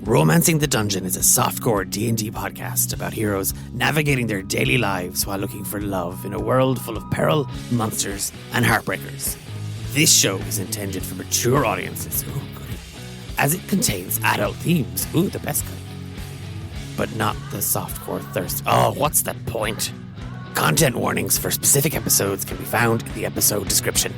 Romancing the Dungeon is a softcore D&D podcast about heroes navigating their daily lives while looking for love in a world full of peril, monsters, and heartbreakers. This show is intended for mature audiences, as it contains adult themes, the best kind, but not the softcore thirst. Oh, what's the point? Content warnings for specific episodes can be found in the episode description.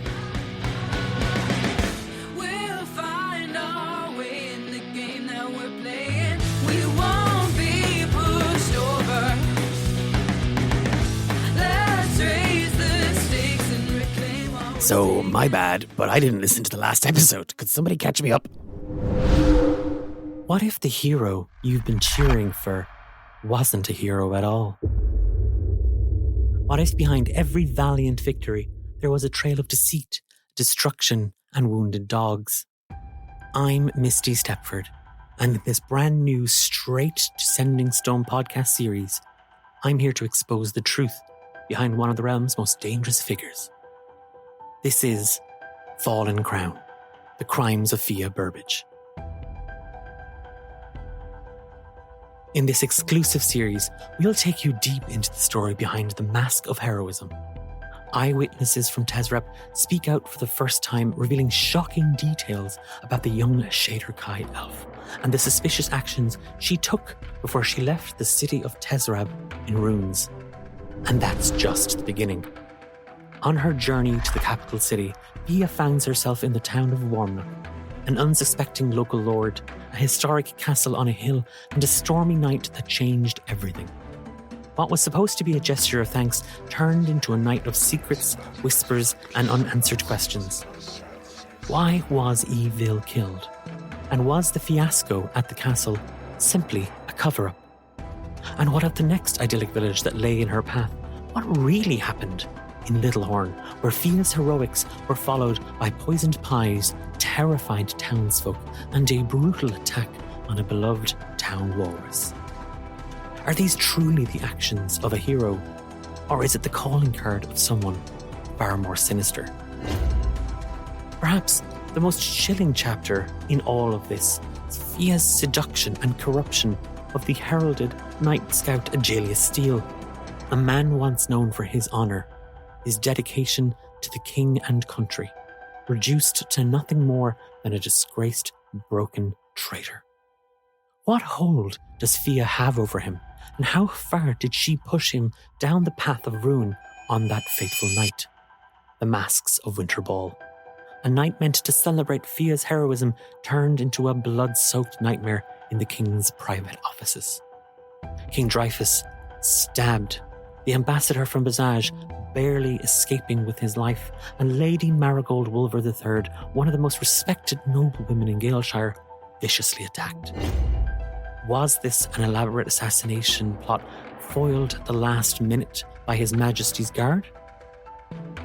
So, my bad, but I didn't listen to the last episode. Could somebody catch me up? What if the hero you've been cheering for wasn't a hero at all? What if behind every valiant victory there was a trail of deceit, destruction, and wounded dogs? I'm Misty Stepford, and in this brand new Straight to Sending Stone podcast series, I'm here to expose the truth behind one of the realm's most dangerous figures. This is Fallen Crown, The Crimes of Fia Burbage. In this exclusive series, we'll take you deep into the story behind the mask of heroism. Eyewitnesses from Tezrep speak out for the first time, revealing shocking details about the young Shadar-Kai elf and the suspicious actions she took before she left the city of Tezrab in ruins. And that's just the beginning. On her journey to the capital city, Fia finds herself in the town of Wormnock, an unsuspecting local lord, a historic castle on a hill, and a stormy night that changed everything. What was supposed to be a gesture of thanks turned into a night of secrets, whispers, and unanswered questions. Why was Evil killed? And was the fiasco at the castle simply a cover-up? And what of the next idyllic village that lay in her path? What really happened in Littlehorn, where Fia's heroics were followed by poisoned pies, terrified townsfolk, and a brutal attack on a beloved town walrus? Are these truly the actions of a hero, or is it the calling card of someone far more sinister? Perhaps the most chilling chapter in all of this is Fia's seduction and corruption of the heralded Night Scout Aegelius Steele, a man once known for his honour, his dedication to the king and country, reduced to nothing more than a disgraced, broken traitor. What hold does Fia have over him, and how far did she push him down the path of ruin on that fateful night? The Masks of Winter Ball. A night meant to celebrate Fia's heroism turned into a blood-soaked nightmare in the king's private offices. King Dreyfus stabbed, the ambassador from Bazage barely escaping with his life, and Lady Marigold Wolver III, one of the most respected noblewomen in Galeshire, viciously attacked. Was this an elaborate assassination plot foiled at the last minute by His Majesty's Guard?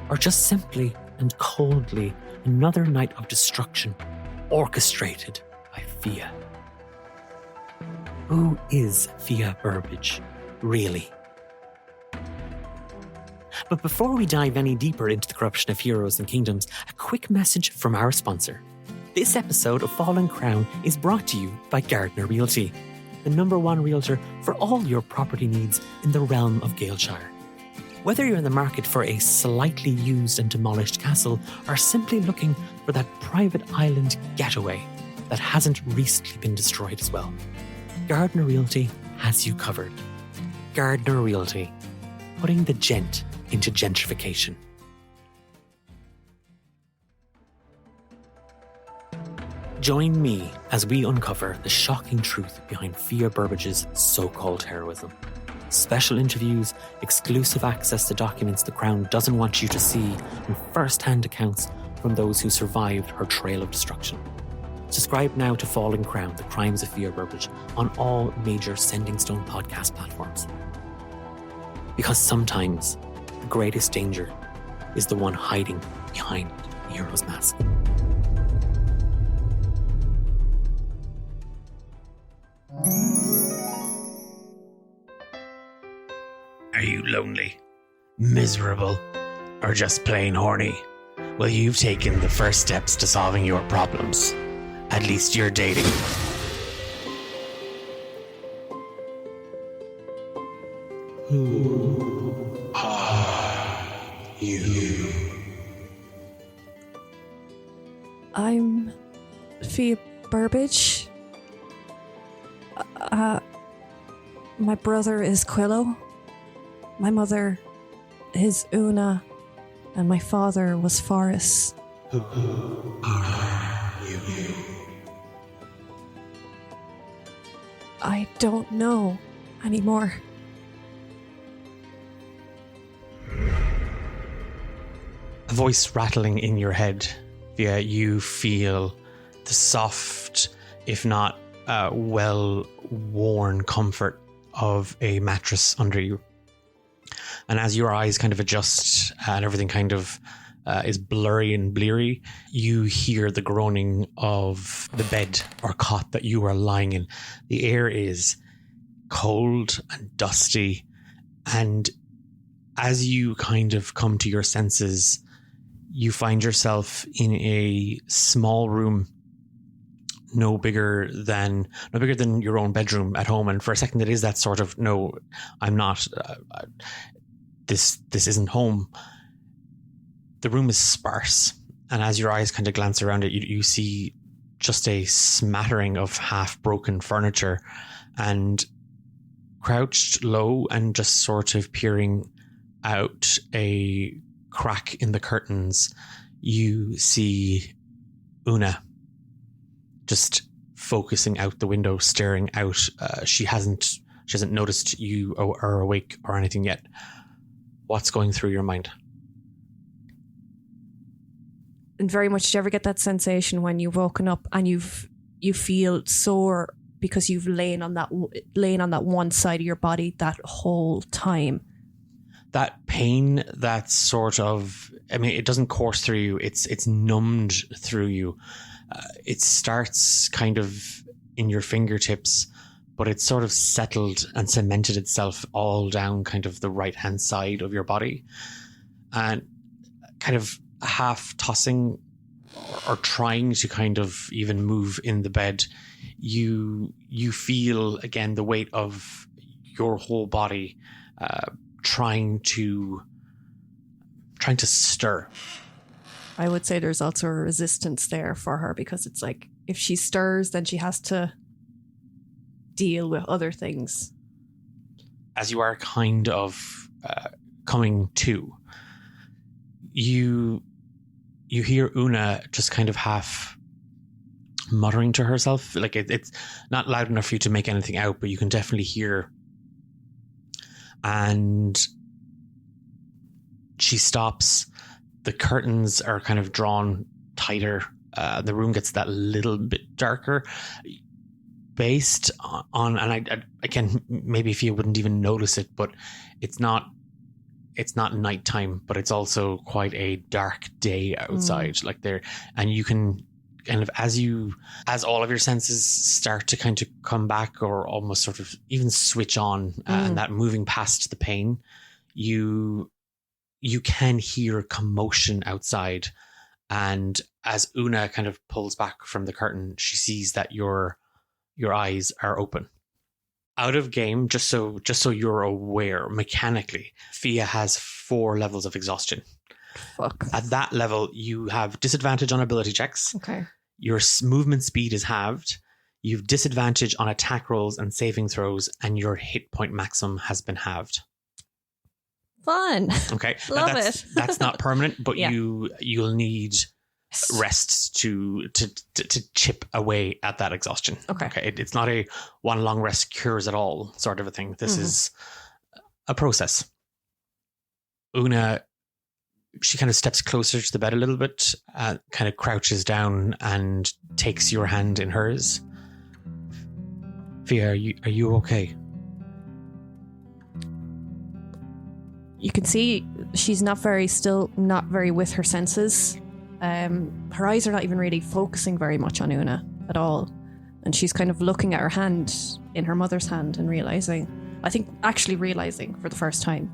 Or just simply and coldly another night of destruction orchestrated by Fia? Who is Fia Burbage, really? But before we dive any deeper into the corruption of heroes and kingdoms, a quick message from our sponsor. This episode of Fallen Crown is brought to you by Gardner Realty, the #1 realtor for all your property needs in the realm of Galeshire. Whether you're in the market for a slightly used and demolished castle, or simply looking for that private island getaway that hasn't recently been destroyed as well, Gardner Realty has you covered. Gardner Realty, putting the gent into gentrification. Join me as we uncover the shocking truth behind Fia Burbage's so-called heroism. Special interviews, exclusive access to documents the Crown doesn't want you to see, and first-hand accounts from those who survived her trail of destruction. Subscribe now to Fallen Crown, The Crimes of Fia Burbage on all major Sending Stone podcast platforms. Because sometimes the greatest danger is the one hiding behind the hero's mask. Are you lonely, miserable, or just plain horny? Well, you've taken the first steps to solving your problems. At least you're dating. Who are you? I'm Fia Burbage. My brother is Quillo. My mother is Una. And my father was Forrest. Who are you? I don't know anymore. A voice rattling in your head. Via you feel the soft, if not well-worn comfort of a mattress under you. And as your eyes kind of adjust and everything kind of is blurry and bleary, you hear the groaning of the bed or cot that you are lying in. The air is cold and dusty, and as you kind of come to your senses, you find yourself in a small room, no bigger than your own bedroom at home. And for a second, it is that sort of, no, I'm not. This isn't home. The room is sparse, and as your eyes kind of glance around it, you see just a smattering of half-broken furniture, and crouched low and just sort of peering out a crack in the curtains, you see Una just focusing out the window, staring out. She hasn't noticed you are awake or anything yet. What's going through your mind? And very much, do you ever get that sensation when you've woken up and you feel sore because you've lain on that one side of your body that whole time? That pain, that sort of, I mean, it doesn't course through you. It's numbed through you. It starts kind of in your fingertips, but it's sort of settled and cemented itself all down kind of the right-hand side of your body. And kind of half tossing or trying to kind of even move in the bed, you feel again the weight of your whole body trying to stir. I would say there's also a resistance there for her, because it's like if she stirs, then she has to deal with other things. As you are kind of coming to, you hear Una just kind of half muttering to herself. Like it's not loud enough for you to make anything out, but you can definitely hear. And she stops. The curtains are kind of drawn tighter. The room gets that little bit darker. Based on, and I again, maybe if you wouldn't even notice it, but it's not nighttime, but it's also quite a dark day outside. Like there, and you can kind of, as all of your senses start to kind of come back or almost sort of even switch on, and that moving past the pain, you can hear commotion outside. And as Una kind of pulls back from the curtain, she sees that your eyes are open. Out of game, just so you're aware, mechanically, Fia has 4 levels of exhaustion. Fuck. At that level, you have disadvantage on ability checks. Okay. Your movement speed is halved. You've disadvantage on attack rolls and saving throws, and your hit point maximum has been halved. Fun. Okay. Love it. That's not permanent, but Yeah. you'll need rests to chip away at that exhaustion. Okay. It's not a one long rest cures it all sort of a thing. This is a process. Una, she kind of steps closer to the bed a little bit, kind of crouches down and takes your hand in hers. Fia, are you okay? You can see she's not very with her senses. Her eyes are not even really focusing very much on Una at all. And she's kind of looking at her hand in her mother's hand and realizing for the first time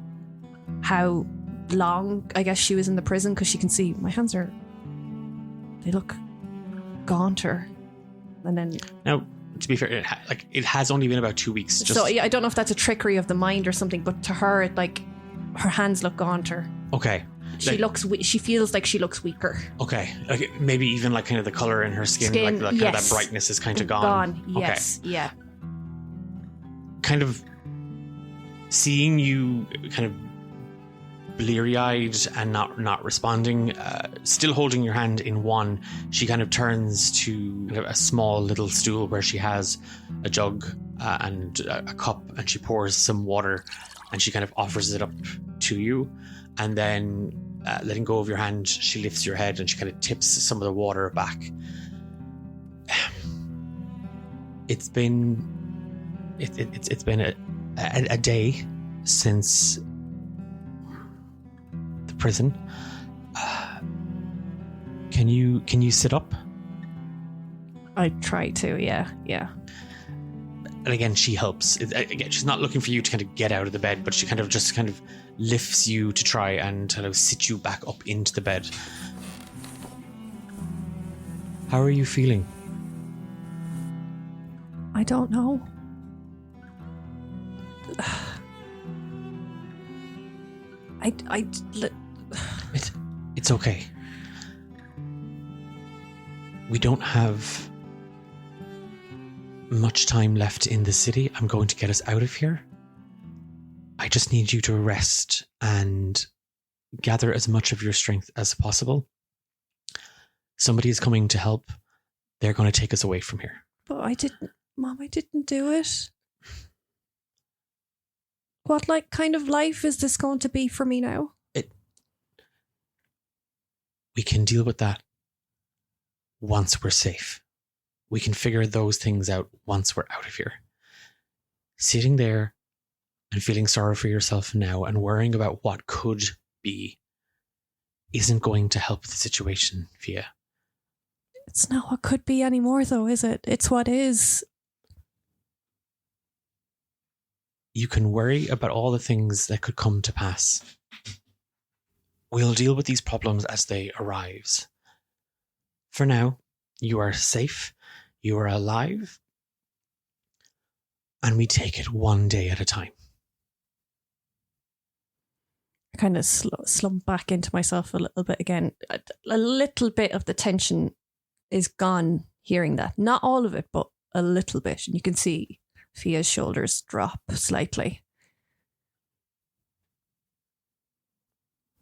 how long, I guess, she was in the prison, because she can see my hands they look gaunter. And then... Now, to be fair, it has only been about 2 weeks. So I don't know if that's a trickery of the mind or something, but to her, her hands look gaunt. Okay. She feels like she looks weaker. Okay. Maybe even like kind of the color in her skin kind of that brightness is kind of gone. Yes. Okay. Yeah. Kind of seeing you kind of bleary-eyed and not responding, still holding your hand in one, she kind of turns to a small little stool where she has a jug and a cup, and she pours some water, and she kind of offers it up to you, and then letting go of your hand, she lifts your head and she kind of tips some of the water back. It's been a day since the prison. Can you sit up? I try to, yeah. And again, she helps. Again, she's not looking for you to kind of get out of the bed, but she kind of lifts you to try and kind of sit you back up into the bed. How are you feeling? I don't know. It's okay. We don't have much time left in the city. I'm going to get us out of here. I just need you to rest and gather as much of your strength as possible. Somebody is coming to help. They're going to take us away from here. But Mom, I didn't do it. What kind of life is this going to be for me now? We can deal with that once we're safe. We can figure those things out once we're out of here. Sitting there and feeling sorry for yourself now and worrying about what could be isn't going to help the situation, Fia. It's not what could be anymore, though, is it? It's what is. You can worry about all the things that could come to pass. We'll deal with these problems as they arise. For now, you are safe, you are alive, and we take it one day at a time. I kind of slump back into myself a little bit again. A little bit of the tension is gone hearing that. Not all of it, but a little bit. And you can see Fia's shoulders drop slightly.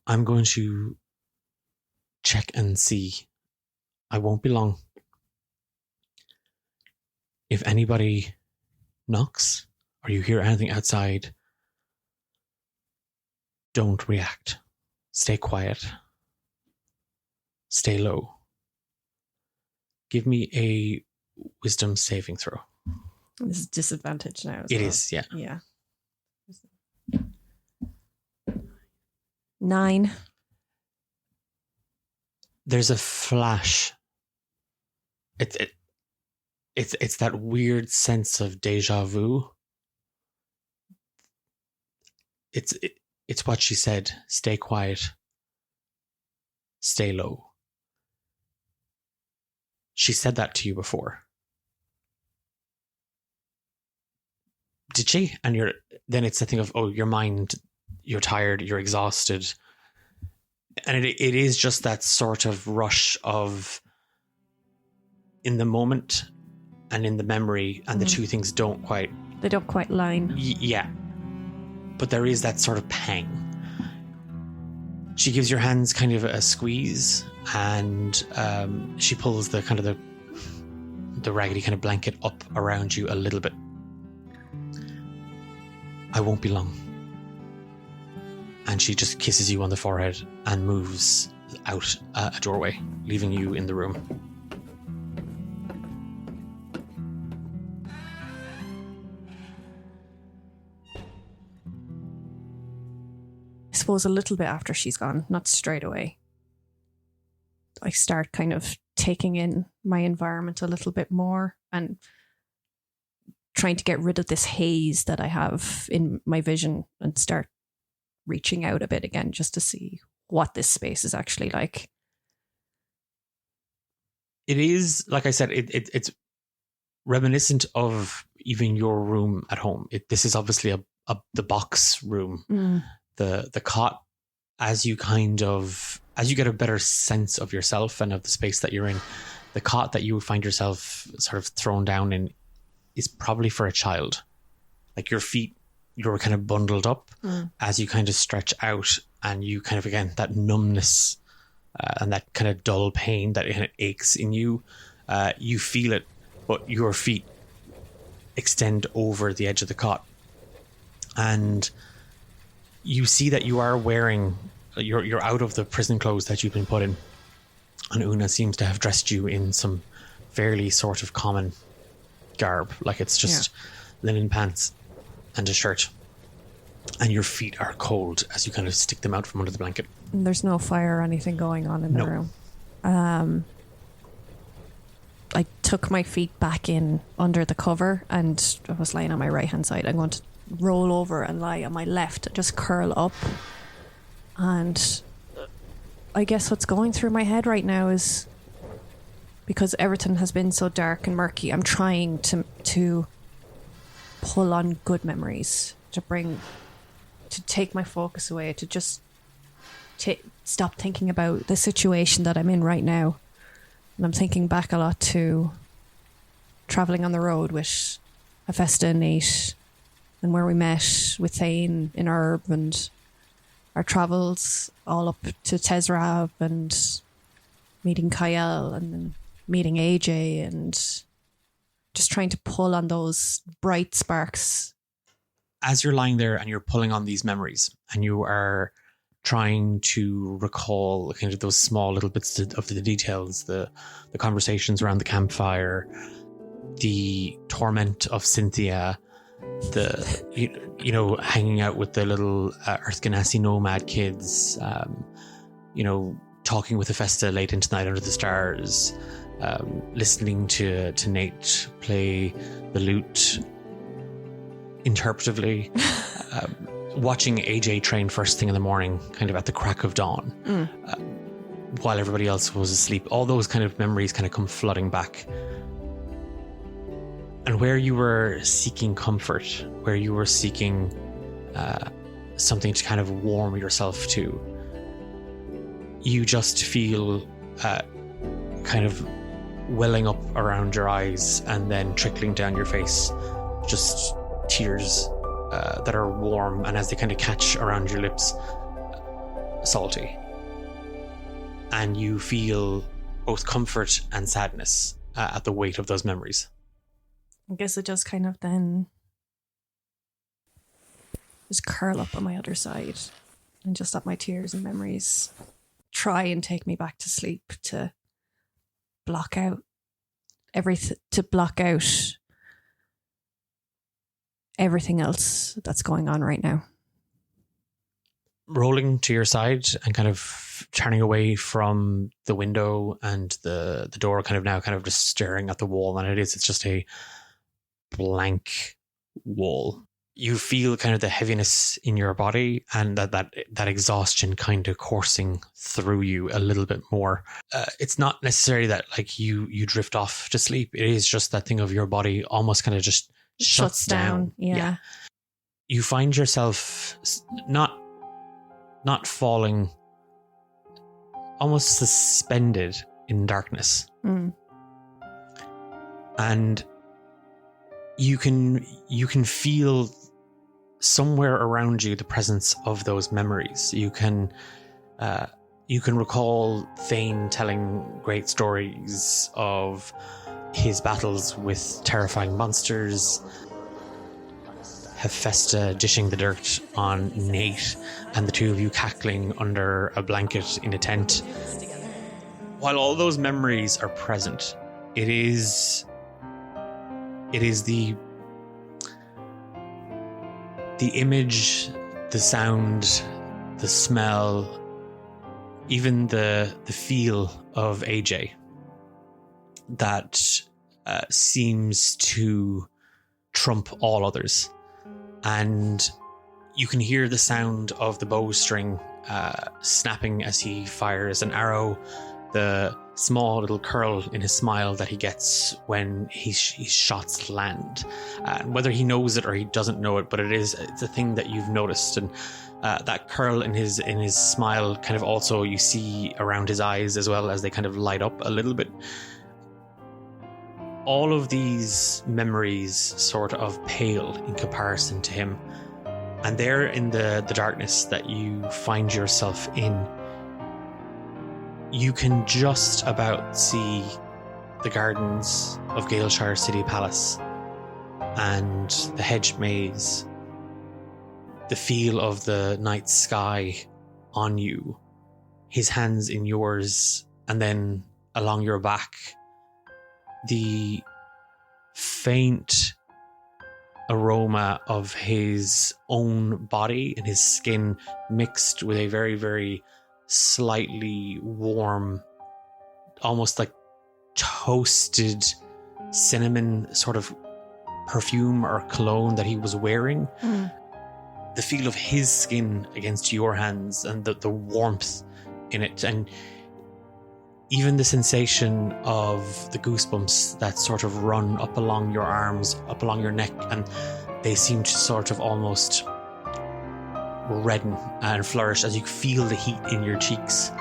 I'm going to check and see. I won't be long. If anybody knocks or you hear anything outside, don't react. Stay quiet. Stay low. Give me a wisdom saving throw. This is disadvantage now. It is, yeah. Yeah. 9. There's a flash. It's that weird sense of deja vu. It's what she said. Stay quiet. Stay low. She said that to you before. Did she? And then it's the thing of, your mind, you're tired, you're exhausted. And it is just that sort of rush of in the moment and in the memory, and the two things don't quite... They don't quite line. Yeah. But there is that sort of pang. She gives your hands kind of a squeeze, and she pulls the kind of the raggedy kind of blanket up around you a little bit. I won't be long. And she just kisses you on the forehead and moves out a doorway, leaving you in the room. I suppose a little bit after she's gone, not straight away, I start kind of taking in my environment a little bit more and trying to get rid of this haze that I have in my vision and start reaching out a bit again just to see what this space is actually like. It is, like I said, it's reminiscent of even your room at home. This is obviously the box room. The cot, as you get a better sense of yourself and of the space that you're in, the cot that you find yourself sort of thrown down in is probably for a child. Like your feet, you're kind of bundled up as you kind of stretch out, and you kind of, again, that numbness and that kind of dull pain that it aches in you, you feel it, but your feet extend over the edge of the cot. And you see that you are wearing, you're out of the prison clothes that you've been put in. And Una seems to have dressed you in some fairly sort of common garb. Like it's just linen pants and a shirt. And your feet are cold as you kind of stick them out from under the blanket. And there's no fire or anything going on in the room. I took my feet back in under the cover and I was lying on my right hand side. I'm going to roll over and lie on my left, just curl up. And I guess what's going through my head right now is, because everything has been so dark and murky, I'm trying to pull on good memories, to take my focus away, to just stop thinking about the situation that I'm in right now. And I'm thinking back a lot to travelling on the road with Hephaestus and Nate, and where we met with Thane in Herb, and our travels all up to Tezrab, and meeting Kyle, and then meeting AJ, and just trying to pull on those bright sparks. As you're lying there and you're pulling on these memories, and you are trying to recall kind of those small little bits of the details, the conversations around the campfire, the torment of Cynthia, the hanging out with the little Earth Ganassi nomad kids, talking with Hephaestus late into the night under the stars, listening to Nate play the lute interpretively, watching AJ train first thing in the morning, kind of at the crack of dawn, while everybody else was asleep. All those kind of memories kind of come flooding back. And where you were seeking comfort, where you were seeking something to kind of warm yourself to, you just feel kind of welling up around your eyes and then trickling down your face, just tears that are warm, and as they kind of catch around your lips, salty. And you feel both comfort and sadness at the weight of those memories. I guess it just kind of then just curl up on my other side and just let my tears and memories try and take me back to sleep, to block out everything else that's going on right now. Rolling to your side and kind of turning away from the window and the door, kind of just staring at the wall, and it's just a blank wall. You feel kind of the heaviness in your body, and that exhaustion kind of coursing through you a little bit more. It's not necessarily that like you drift off to sleep. It is just that thing of your body almost kind of just shuts down. Yeah. You find yourself not falling, almost suspended in darkness. And you can feel somewhere around you the presence of those memories. You can recall Thane telling great stories of his battles with terrifying monsters, Hephaestus dishing the dirt on Nate, and the two of you cackling under a blanket in a tent. While all those memories are present, it is the image, the sound, the smell, even the feel of AJ that seems to trump all others. And you can hear the sound of the bowstring snapping as he fires an arrow, the small little curl in his smile that he gets when his shots land. Whether he knows it or he doesn't know it, but it's a thing that you've noticed. And that curl in his smile kind of also you see around his eyes as well, as they kind of light up a little bit. All of these memories sort of pale in comparison to him. And there in the darkness that you find yourself in, you can just about see the gardens of Galeshire City Palace and the hedge maze, the feel of the night sky on you, his hands in yours, and then along your back, the faint aroma of his own body and his skin mixed with a very, very slightly warm, almost like toasted cinnamon sort of perfume or cologne that he was wearing. The feel of his skin against your hands and the warmth in it, and even the sensation of the goosebumps that sort of run up along your arms, up along your neck, and they seem to sort of almost redden and flourish as you feel the heat in your cheeks,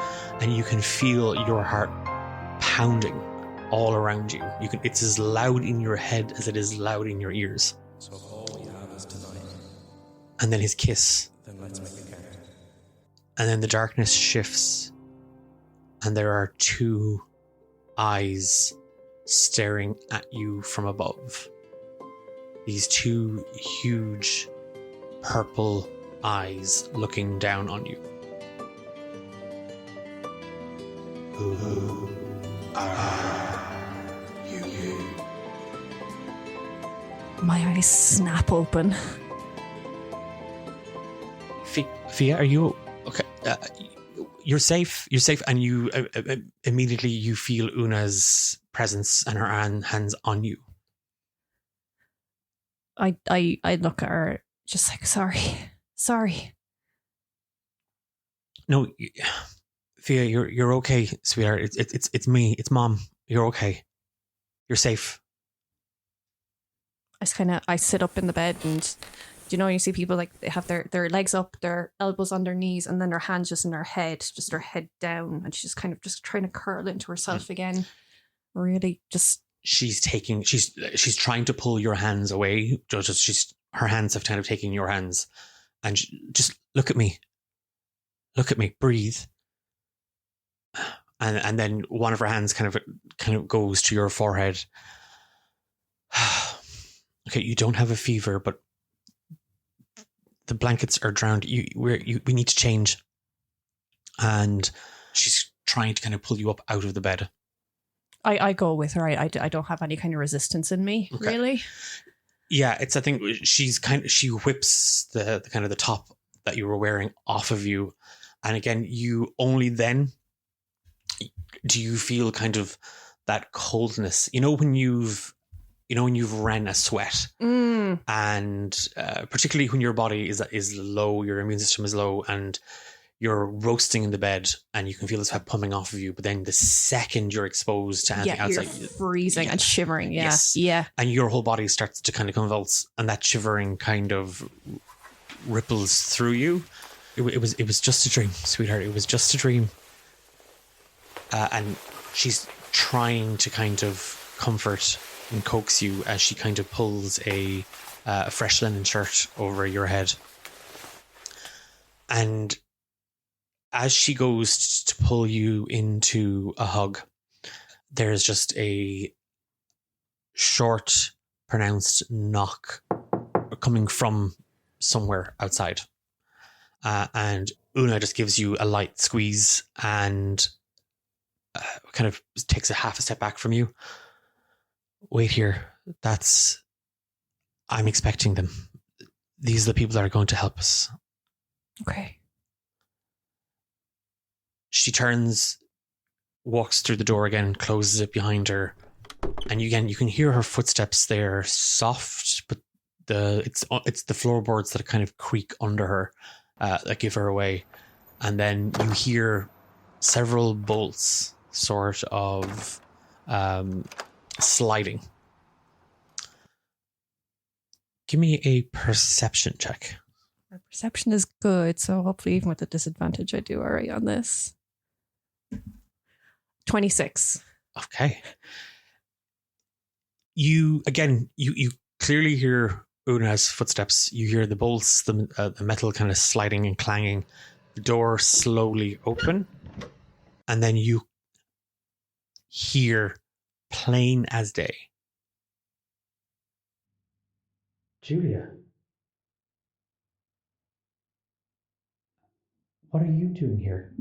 and you can feel your heart pounding all around you. It's as loud in your head as it is loud in your ears. So all we have is tonight. And then his kiss. Then let's make it count. And then the darkness shifts, and there are two eyes staring at you from above. These two huge purple eyes looking down on you. Who are you? My eyes snap open. Fia, are you okay? You're safe. You're safe, and you immediately you feel Una's presence and her hands on you. I look at her, just like, sorry. No, Fia, you're okay, sweetheart. It's me. It's Mom. You're okay. You're safe. I sit up in the bed, and you see people like they have their legs up, their elbows on their knees, and then their hands just in their head, just her head down, and she's kind of just trying to curl into herself again. Really, just she's trying to pull your hands away. Her hands have kind of taken your hands, and just look at me. Look at me. Breathe. And then one of her hands kind of goes to your forehead. Okay, you don't have a fever, but the blankets are drowned. We need to change. And she's trying to kind of pull you up out of the bed. I go with her. I don't have any kind of resistance in me, okay. Really. Yeah, I think she whips the kind of the top that you were wearing off of you, and again, you only then do you feel kind of that coldness. When you've ran a sweat, and particularly when your body is low, your immune system is low, and you're roasting in the bed, and you can feel the sweat pumping off of you. But then the second you're exposed to anything outside, you're freezing and shivering. Yeah, yes. Yeah, and your whole body starts to kind of convulse, and that shivering kind of ripples through you. It was just a dream, sweetheart. It was just a dream. And she's trying to kind of comfort and coax you as she kind of pulls a fresh linen shirt over your head. And as she goes to pull you into a hug, there's just a short, pronounced knock coming from somewhere outside. And Una just gives you a light squeeze and kind of takes a half a step back from you. Wait here. I'm expecting them. These are the people that are going to help us. Okay. She turns, walks through the door again, closes it behind her, and you can hear her footsteps there, soft, but it's the floorboards that kind of creak under her that give her away. And then you hear several bolts sort of sliding. Give me a perception check. Our perception is good, so hopefully even with the disadvantage I do alright on this. 26. Okay. You clearly hear Una's footsteps. You hear the bolts, the metal kind of sliding and clanging. The door slowly open. And then you hear plain as day. Julia. What are you doing here?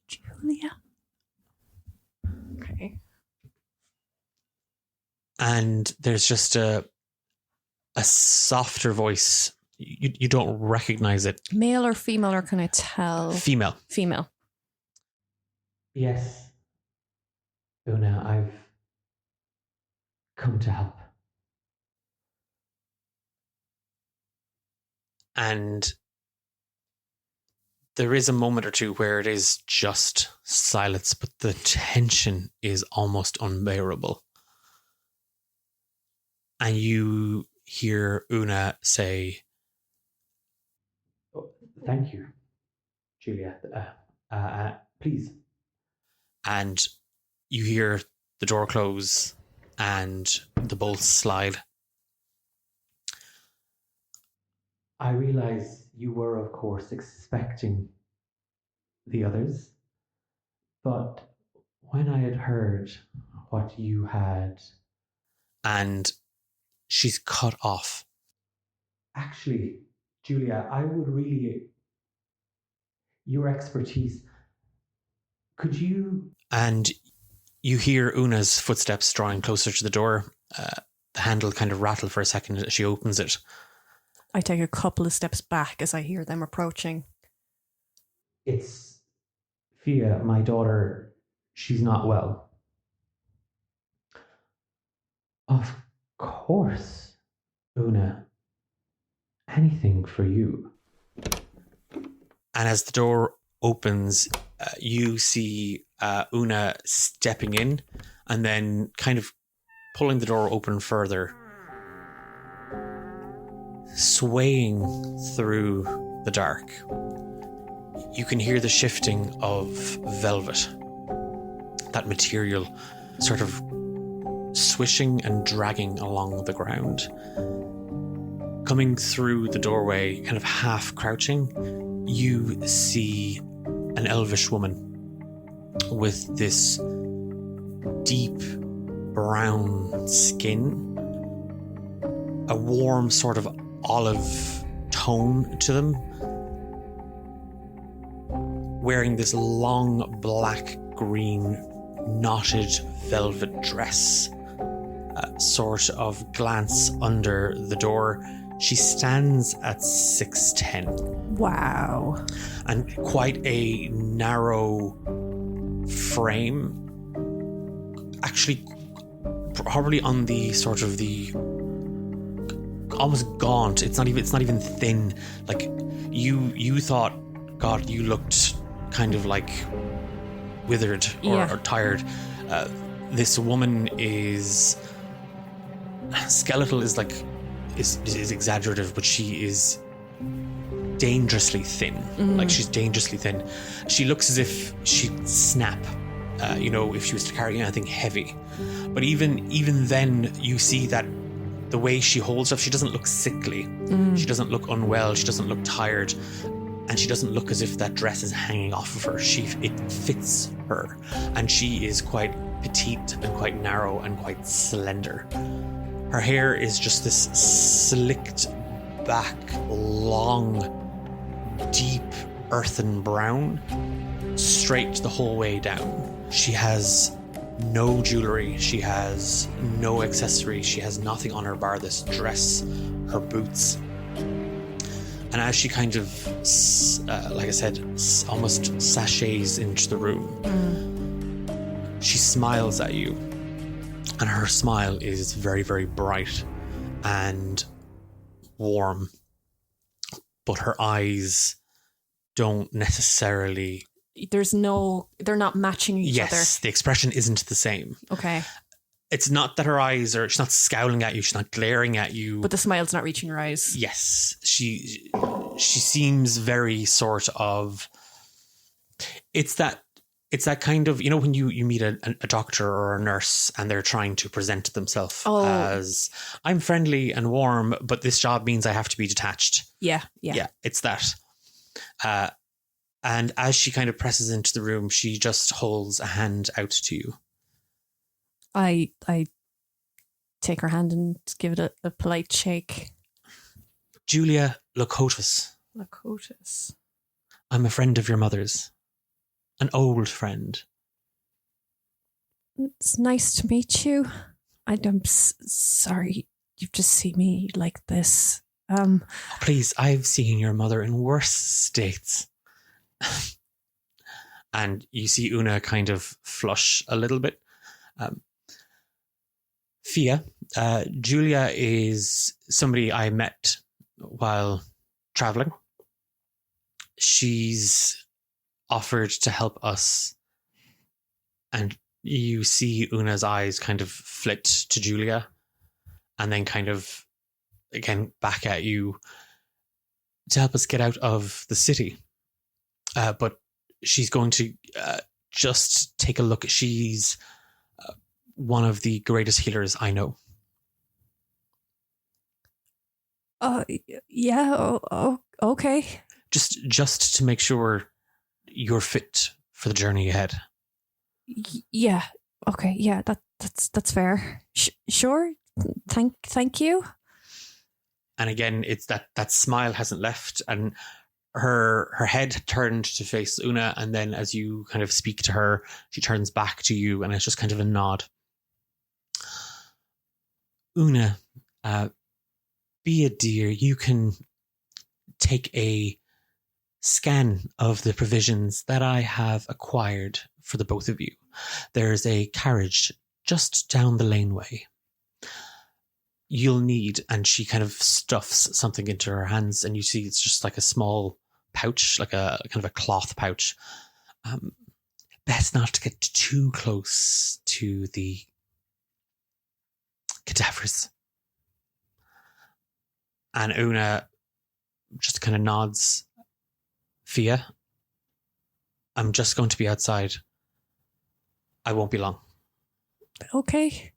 Julia? Okay. And there's just a softer voice. You don't recognize it. Male or female, or can I tell? Female. Female. Yes. Una, I've come to help. And there is a moment or two where it is just silence, but the tension is almost unbearable. And you hear Una say, "Oh, thank you, Julia. Please." And you hear the door close and the bolts slide. I realize you were, of course, expecting the others, but when I had heard what you had... And she's cut off. Actually, Julia, I would really... Your expertise... Could you... And you hear Una's footsteps drawing closer to the door. The handle kind of rattle for a second as she opens it. I take a couple of steps back as I hear them approaching. It's Fia, my daughter. She's not well. Of course, Una. Anything for you. And as the door opens, you see Una stepping in and then kind of pulling the door open further, swaying through the dark. You can hear the shifting of velvet, that material sort of swishing and dragging along the ground. Coming through the doorway, kind of half crouching, you see an elvish woman with this deep brown skin, a warm sort of olive tone to them, wearing this long black green knotted velvet dress. Sort of glance under the door. She stands at 6'10". Wow. And quite a narrow frame. Actually, probably on the sort of the almost gaunt. It's not even thin. Like you thought, God, you looked kind of like withered or tired. This woman is skeletal. Is exaggerative, but she is dangerously thin. Like she's dangerously thin. She looks as if she'd snap. If she was to carry anything heavy. But even then, you see that the way she holds stuff, she doesn't look sickly. She doesn't look unwell. She doesn't look tired. And she doesn't look as if that dress is hanging off of her. It fits her. And she is quite petite and quite narrow and quite slender. Her hair is just this slicked back, long, deep earthen brown, straight the whole way down. She has no jewelry. She has no accessories. She has nothing on her bar this dress, her boots. And as she kind of, like I said, almost sachets into the room, she smiles at you. And her smile is very, very bright and warm. But her eyes don't necessarily they're not matching each other. Yes, the expression isn't the same. Okay. It's not that her eyes she's not scowling at you, she's not glaring at you. But the smile's not reaching her eyes. Yes, she seems very sort of. It's that kind of, when you meet a doctor or a nurse and they're trying to present themselves as, I'm friendly and warm, but this job means I have to be detached. Yeah. It's that. And as she kind of presses into the room, she just holds a hand out to you. I take her hand and give it a polite shake. Julia Locotus. Locotus. I'm a friend of your mother's. An old friend. It's nice to meet you. I'm sorry you've just seen me like this. Please, I've seen your mother in worse states. And you see Una kind of flush a little bit. Fia, Julia is somebody I met while traveling. She's offered to help us, and you see Una's eyes kind of flit to Julia and then kind of again back at you, to help us get out of the city. But she's going to just take a look. She's one of the greatest healers I know. Yeah. Okay. Just to make sure you're fit for the journey ahead. Yeah. Okay. Yeah. That's fair. Sure. Thank you. And again, it's that smile hasn't left, and her head turned to face Una, and then as you kind of speak to her, she turns back to you, and it's just kind of a nod. Una, be a dear. You can take a scan of the provisions that I have acquired for the both of you. There's a carriage just down the laneway. You'll need, and she kind of stuffs something into her hands, and you see it's just like a small pouch, like a kind of a cloth pouch. Best not to get too close to the cadavers. And Una just kind of nods. Fia, I'm just going to be outside. I won't be long. Okay.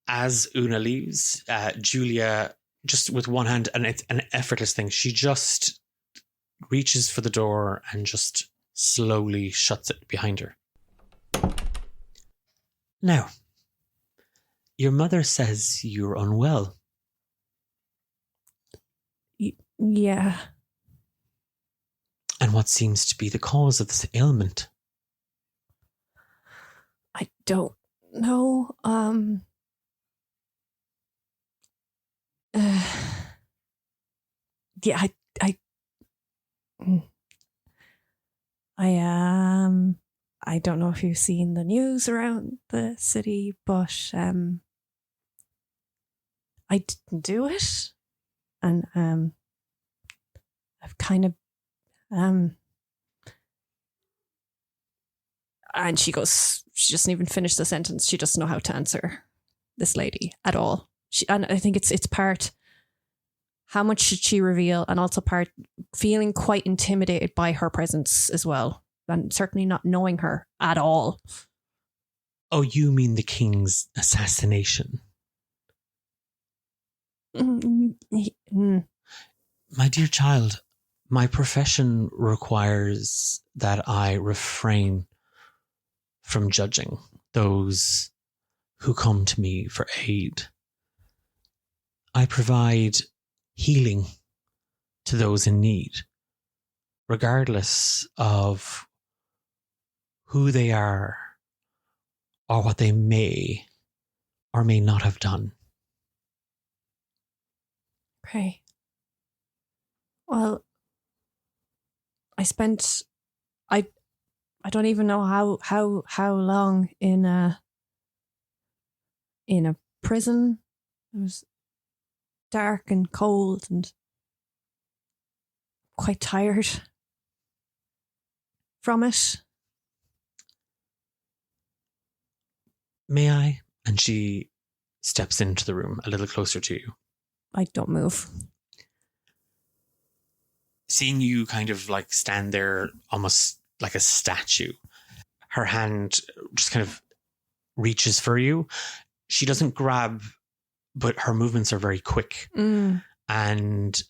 As Una leaves, Julia, just with one hand, and it's an effortless thing, she just reaches for the door and just slowly shuts it behind her. Now, your mother says you're unwell. Yeah. And what seems to be the cause of this ailment? I don't know. Yeah, I don't know if you've seen the news around the city, but I didn't do it, and I've kind of and she doesn't even finish the sentence. She doesn't know how to answer this lady at all. And I think it's part, how much should she reveal, and also part feeling quite intimidated by her presence as well, and certainly not knowing her at all. Oh, you mean the king's assassination? My dear child, my profession requires that I refrain from judging those who come to me for aid. I provide healing to those in need, regardless of who they are or what they may or may not have done. Okay. Well, I don't even know how long in a prison. It was dark and cold, and quite tired from it. May I? And she steps into the room a little closer to you. I don't move. Seeing you kind of like stand there almost like a statue, her hand just kind of reaches for you. She doesn't grab, but her movements are very quick. And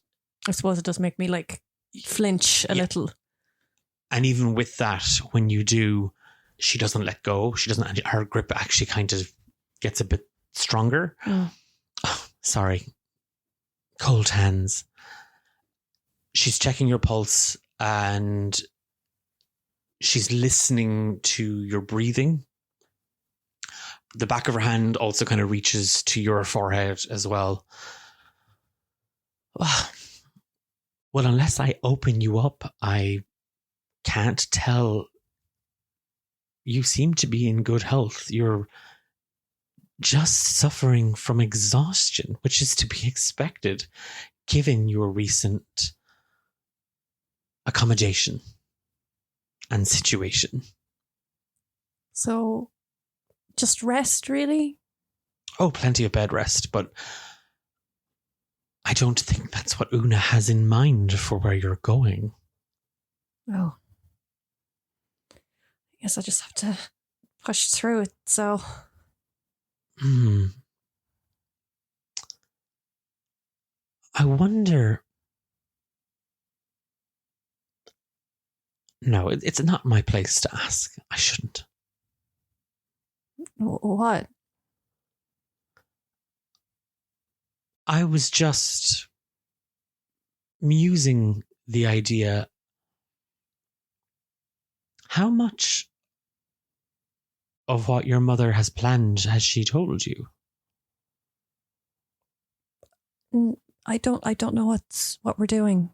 I suppose it does make me like flinch a little. And even with that, when you do, she doesn't let go. She doesn't, her grip actually kind of gets a bit stronger. Oh, sorry. Cold hands. She's checking your pulse and she's listening to your breathing. The back of her hand also kind of reaches to your forehead as well. Well, unless I open you up, I can't tell. You seem to be in good health. You're just suffering from exhaustion, which is to be expected, given your recent accommodation and situation. So, just rest, really? Oh, plenty of bed rest, but I don't think that's what Una has in mind for where you're going. Oh. I guess I just have to push through it, so... I wonder... No, it's not my place to ask. I shouldn't. What? I was just musing the idea. How much of what your mother has planned has she told you? I don't know what we're doing.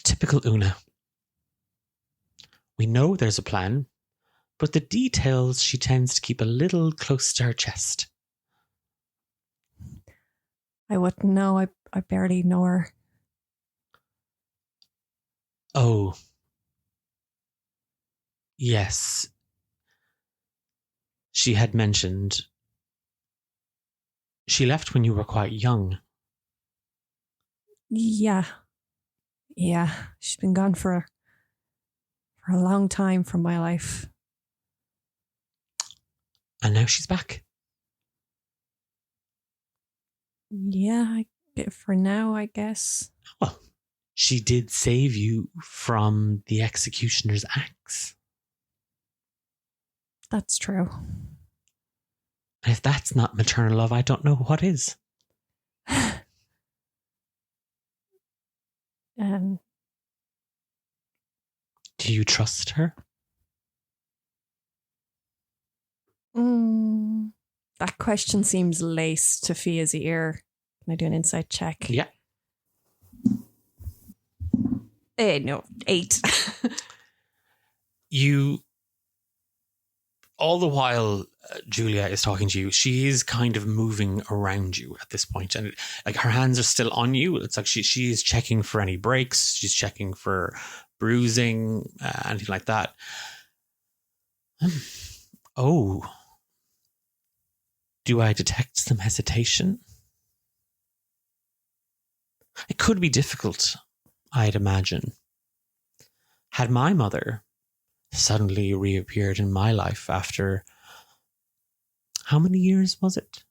Typical Una. We know there's a plan, but the details she tends to keep a little close to her chest. I wouldn't know. I barely know her. Oh. Yes. She had mentioned she left when you were quite young. Yeah. She's been gone for a long time from my life. And now she's back. Yeah, for now, I guess. Well, she did save you from the executioner's axe. That's true. And if that's not maternal love, I don't know what is. Do you trust her? That question seems laced to Fia's ear. Can I do an insight check? Yeah. No, 8. You, all the while Julia is talking to you, she is kind of moving around you at this point, and like her hands are still on you. It's like she is checking for any breaks. She's checking for bruising, anything like that. Oh, do I detect some hesitation? It could be difficult, I'd imagine. Had my mother suddenly reappeared in my life after... How many years was it?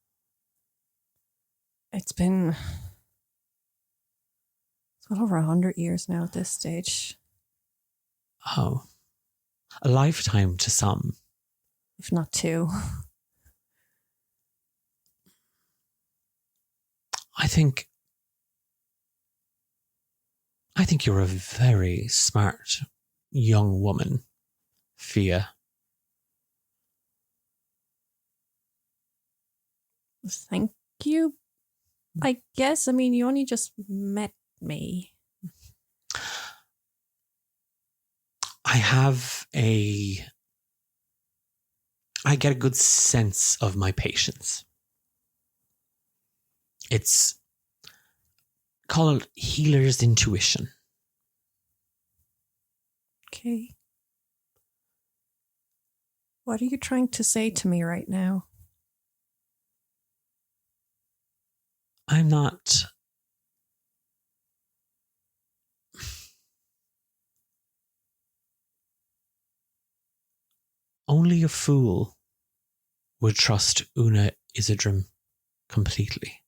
It's well over 100 years now at this stage. Oh. A lifetime to some. If not 2. I think you're a very smart young woman, Fia. Thank you. I guess, I mean, you only just met me. I have a I get a good sense of my patients. It's called healer's intuition. Okay. What are you trying to say to me right now? I'm not... Only a fool would trust Una Isidrim completely.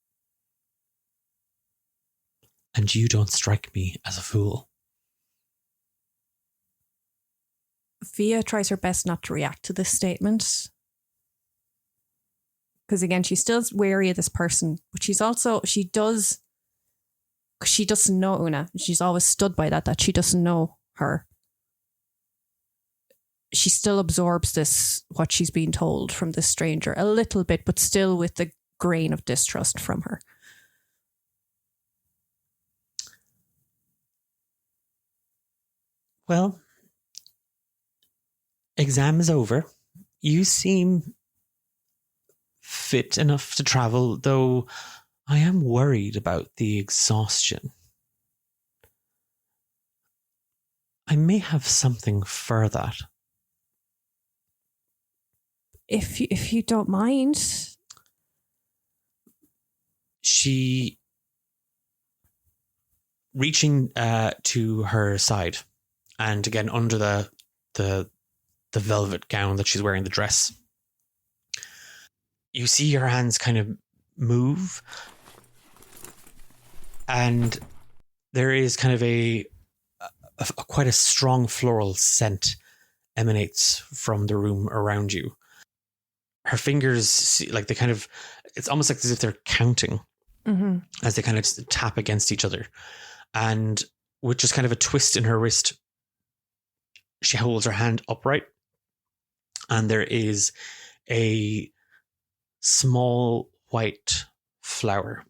And you don't strike me as a fool. Via tries her best not to react to this statement. Because again, she's still wary of this person, but she doesn't know Una. She's always stood by that she doesn't know her. She still absorbs what she's being told from this stranger a little bit, but still with the grain of distrust from her. Well, exam is over. You seem fit enough to travel, though I am worried about the exhaustion. I may have something for that. If you don't mind. She, reaching to her side, and again under the velvet gown that she's wearing, the dress, you see her hands kind of move, and there is kind of a quite a strong floral scent emanates from the room around you. Her fingers, like, they kind of, it's almost like as if they're counting as they kind of tap against each other. And with just kind of a twist in her wrist, she holds her hand upright, and there is a small white flower.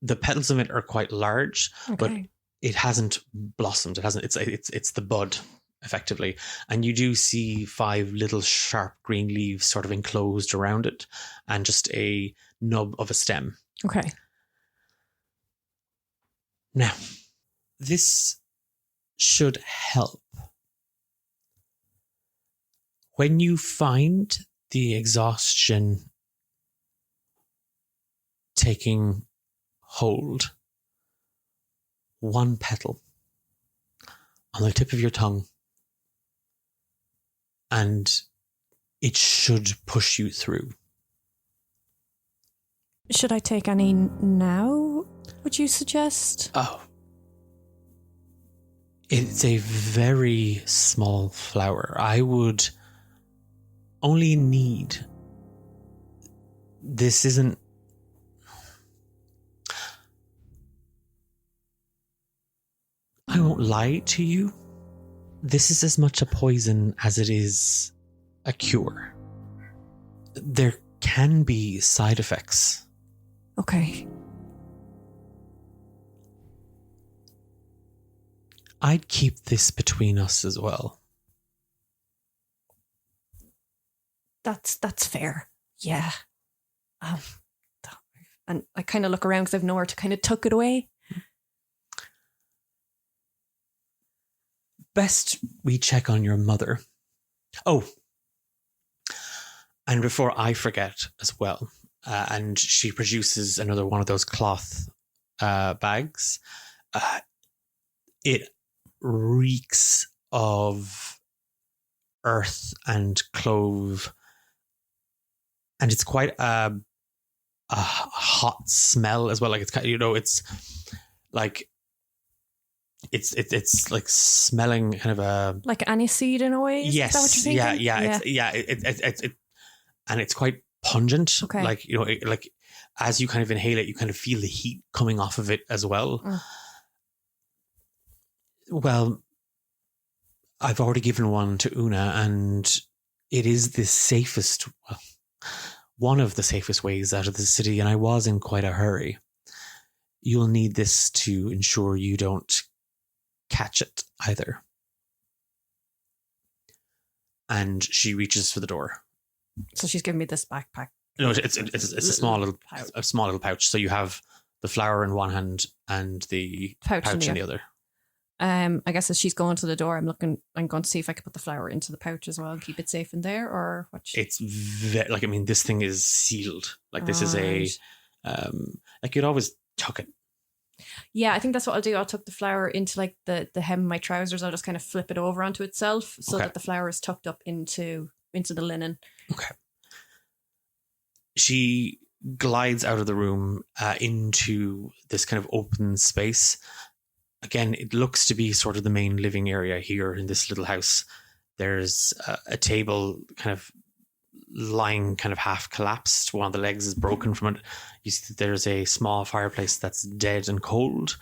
The petals of it are quite large, but it hasn't blossomed. It hasn't. It's the bud, effectively, and you do see 5 little sharp green leaves sort of enclosed around it, and just a nub of a stem. Okay. Now, this should help. When you find the exhaustion taking hold, 1 petal on the tip of your tongue, and it should push you through. Should I take any now, would you suggest? Oh. It's a very small flower. I would only need... This isn't... I won't lie to you. This is as much a poison as it is a cure. There can be side effects. Okay. I'd keep this between us as well. That's fair. Yeah. And I kind of look around because I've nowhere to kind of tuck it away. Best we check on your mother. Oh, and before I forget as well, and she produces another one of those cloth bags. It reeks of earth and clove, and it's quite a hot smell as well. Like, it's kind of, it's like it's like smelling kind of a like aniseed in a way. Yes, is that what you're thinking? yeah. It and it's quite pungent. Okay. Like, like as you kind of inhale it, you kind of feel the heat coming off of it as well. Well, I've already given one to Una, and it is the safest, well, one of the safest ways out of the city, and I was in quite a hurry. You'll need this to ensure you don't catch it either. and she reaches for the door. So she's giving me this backpack. No, it's a small little pouch. So you have the flower in one hand and the pouch in the other. I guess as she's going to the door, I'm going to see if I can put the flower into the pouch as well, keep it safe in there, or what? It's this thing is sealed. Like this is a, like you'd always tuck it. Yeah, I think that's what I'll do. I'll tuck the flower into like the hem of my trousers. I'll just kind of flip it over onto itself so that the flower is tucked up into the linen. Okay. She glides out of the room into this kind of open space. Again, it looks to be sort of the main living area here in this little house. There's a table kind of lying kind of half collapsed. One of the legs is broken from it. You see that there's a small fireplace that's dead and cold.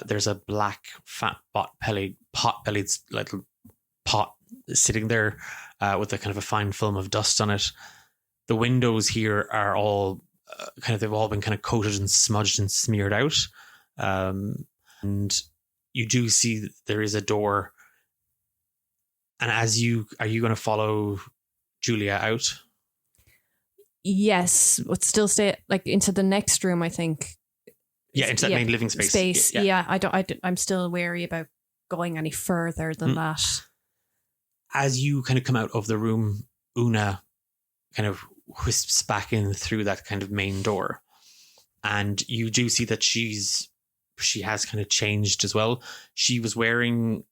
There's a black, fat, pot-bellied little pot sitting there with a kind of a fine film of dust on it. The windows here are all they've all been kind of coated and smudged and smeared out. And you do see that there is a door. And are you going to follow Julia out? Yes, but still stay like into the next room, I think. Yeah, into that main living space. Yeah. I'm still wary about going any further than that. As you kind of come out of the room, Una kind of wisps back in through that kind of main door. And you do see that she has kind of changed as well. She was just wearing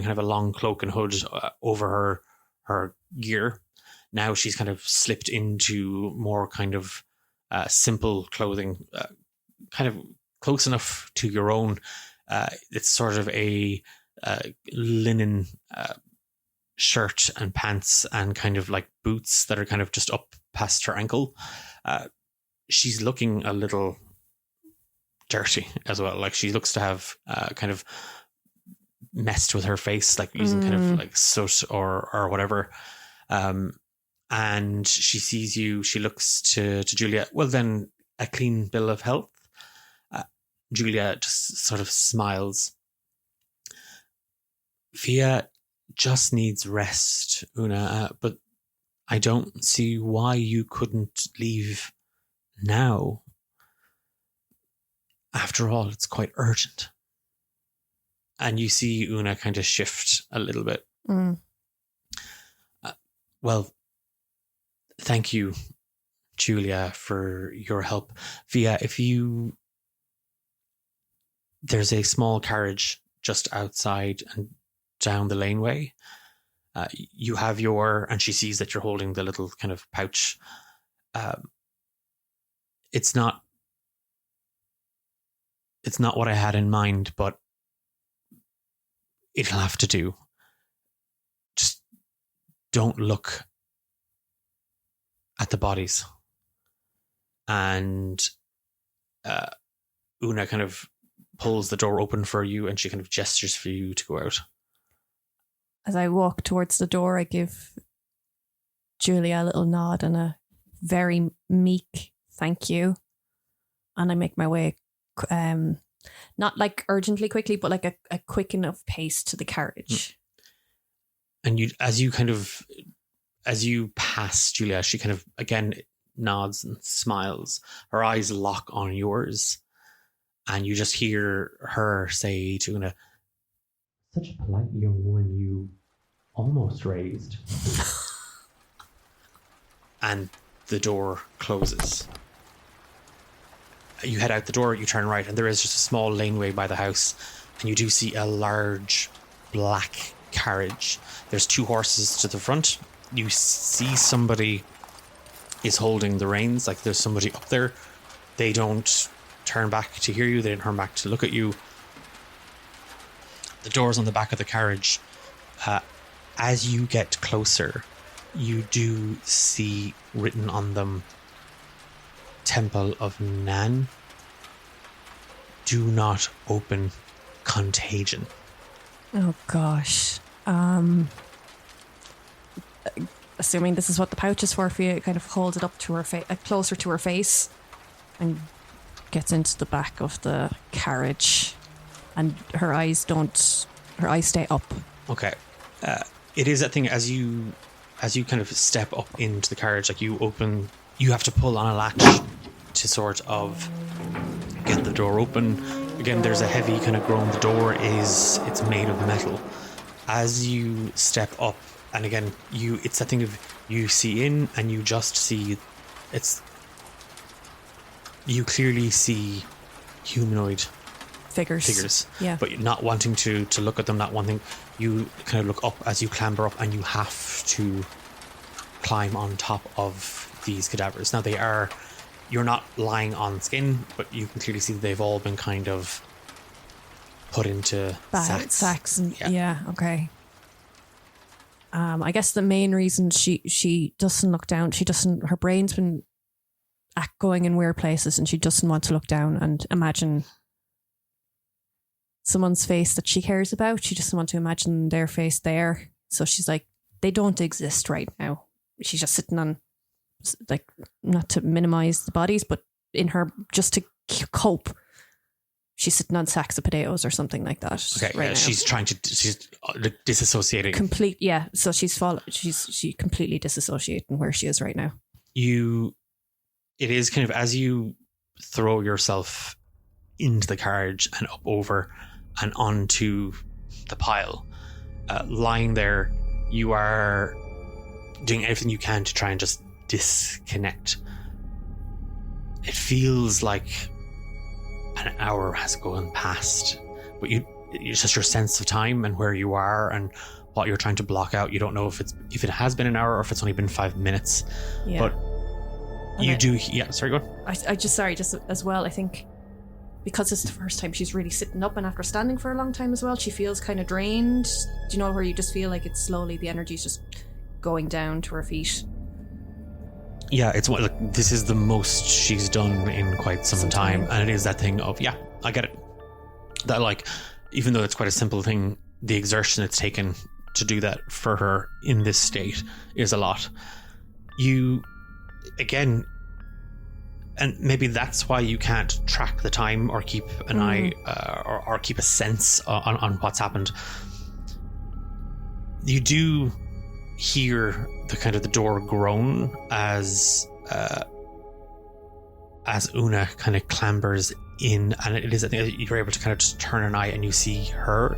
kind of a long cloak and hood over her gear. Now she's kind of slipped into more kind of simple clothing, kind of close enough to your own. It's sort of a linen shirt and pants and kind of like boots that are kind of just up past her ankle. She's looking a little dirty as well. Like she looks to have kind of messed with her face, like using kind of like soot or whatever. And she sees you. She looks to Julia. Well, then a clean bill of health. Julia just sort of smiles. Fia just needs rest, Una, but I don't see why you couldn't leave now. After all, it's quite urgent. And you see Una kind of shift a little bit. Well, thank you, Julia, for your help. Fia, there's a small carriage just outside and down the laneway. You have and she sees that you're holding the little kind of pouch. It's not what I had in mind, but it'll have to do. Just don't look at the bodies. And Una kind of pulls the door open for you and she kind of gestures for you to go out. As I walk towards the door, I give Julia a little nod and a very meek thank you. And I make my way, not like urgently quickly, but like a quick enough pace to the carriage. And as you pass Julia, she kind of again nods and smiles. Her eyes lock on yours. And you just hear her say to Una, "Such a polite young woman you almost raised." And the door closes. You head out the door, you turn right, and there is just a small laneway by the house. And you do see a large black carriage. There's 2 horses to the front. You see somebody is holding the reins, like there's somebody up there. They don't turn back to hear you. They didn't turn back to look at you. The doors on the back of the carriage. As you get closer, you do see written on them, Temple of Nan. Do not open. Contagion. Oh gosh. Assuming this is what the pouch is for you, it kind of holds it up to her face, closer to her face, and gets into the back of the carriage. And her eyes stay up. Okay. it is that thing as you kind of step up into the carriage, like you have to pull on a latch to sort of get the door open. Again, there's a heavy kind of groan. The door it's made of metal. As you step up, and again, it's that thing of you see in and you just see you clearly see humanoid figures. Yeah. But not wanting to look at them, not wanting, you kind of look up as you clamber up, and you have to climb on top of these cadavers. Now you're not lying on skin, but you can clearly see that they've all been kind of put into sacks. And, yeah, okay. I guess the main reason she doesn't look down, her brain's been going in weird places, and she doesn't want to look down and imagine someone's face that she cares about. She doesn't want to imagine their face there. So she's like, they don't exist right now. She's just sitting on, like, not to minimize the bodies, but in her, just to cope, she's sitting on sacks of potatoes or something like that. Okay, right now. She's disassociating. So she's completely disassociating where she is right now. It is kind of as you throw yourself into the carriage and up over and onto the pile, lying there, you are doing everything you can to try and just disconnect. It feels like an hour has gone past, but it's just your sense of time and where you are and what you're trying to block out. You don't know if it has been an hour or if it's only been 5 minutes. Yeah. But sorry, go on. Just as well, I think because it's the first time she's really sitting up, and after standing for a long time as well, she feels kind of drained. Do you know where you just feel like it's slowly, the energy's just going down to her feet? Yeah, it's like this is the most she's done in quite some time, and it is that thing of, yeah, I get it. That, like, even though it's quite a simple thing, the exertion it's taken to do that for her in this state is a lot. Again, and maybe that's why you can't track the time or keep an eye or keep a sense on what's happened. You do hear the door groan as Una kind of clambers in, and it is, I think, you're able to kind of just turn an eye and you see her.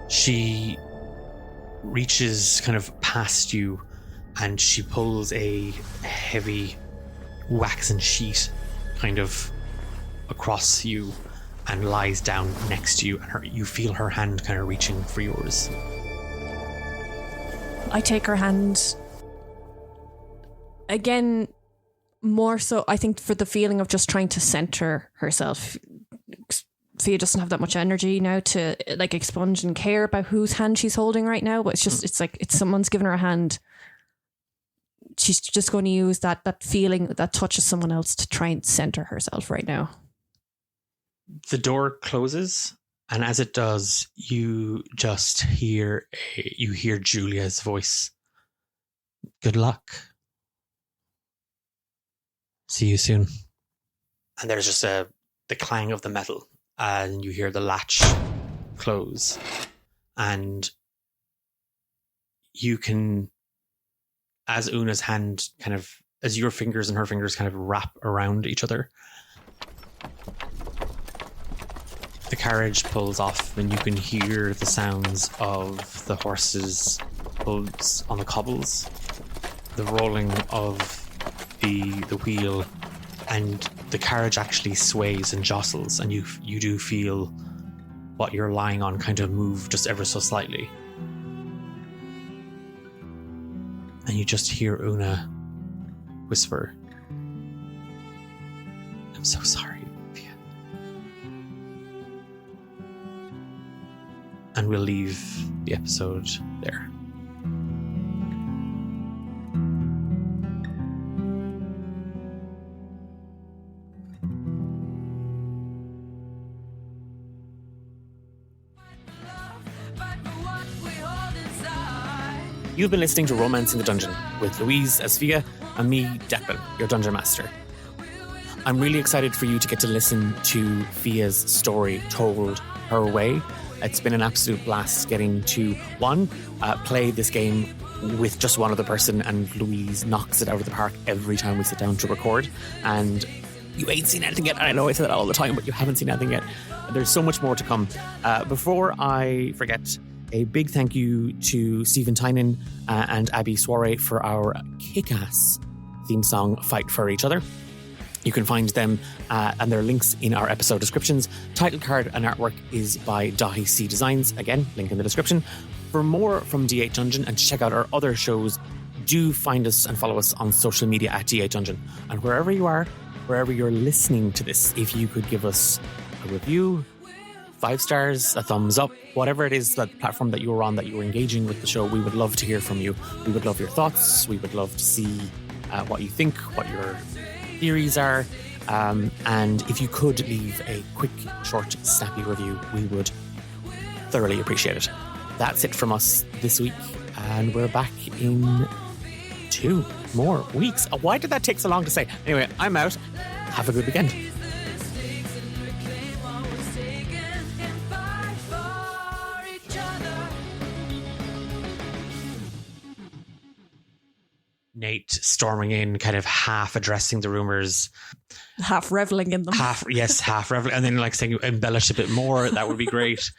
She reaches kind of past you, and she pulls a heavy waxen sheet kind of across you and lies down next to you, and you feel her hand kind of reaching for yours. I take her hand again, more so I think for the feeling of just trying to center herself. Fia doesn't have that much energy now to, like, expunge and care about whose hand she's holding right now, but it's like it's someone's given her a hand. She's just going to use that feeling, that touch of someone else, to try and center herself right now. The door closes, and as it does, you just hear Julia's voice. Good luck. See you soon. And there's just the clang of the metal, and you hear the latch close, and you can, as Una's hand kind of, as your fingers and her fingers kind of wrap around each other, the carriage pulls off, and you can hear the sounds of the horses' hooves on the cobbles, the rolling of the wheel, and the carriage actually sways and jostles, and you do feel what you're lying on kind of move just ever so slightly. And you just hear Una whisper, "I'm so sorry, Fia." And we'll leave the episode there. You've been listening to Romance in the Dungeon with Louise as Fia and me, Declan, your Dungeon Master. I'm really excited for you to get to listen to Fia's story told her way. It's been an absolute blast getting to, one, play this game with just one other person, and Louise knocks it out of the park every time we sit down to record. And you ain't seen anything yet. I know I say that all the time, but you haven't seen anything yet. There's so much more to come. Before I forget, a big thank you to Stephen Tynan and Abby Soiree for our kick-ass theme song, Fight for Each Other. You can find them and their links in our episode descriptions. Title card and artwork is by Dahi C Designs. Again, link in the description. For more from D8 Dungeon and to check out our other shows, do find us and follow us on social media at D8 Dungeon. And wherever you are, wherever you're listening to this, if you could give us a review, 5 stars, a thumbs up, whatever it is, that platform that you're on, that you're engaging with the show, we would love to hear from you. We would love your thoughts. We would love to see what you think, what your theories are. And if you could leave a quick, short, snappy review, we would thoroughly appreciate it. That's it from us this week, and we're back in 2 more weeks. Why did that take so long to say? Anyway, I'm out. Have a good weekend. Nate storming in, kind of half addressing the rumors, half reveling in them. Half reveling, and then like saying embellish a bit more. That would be great.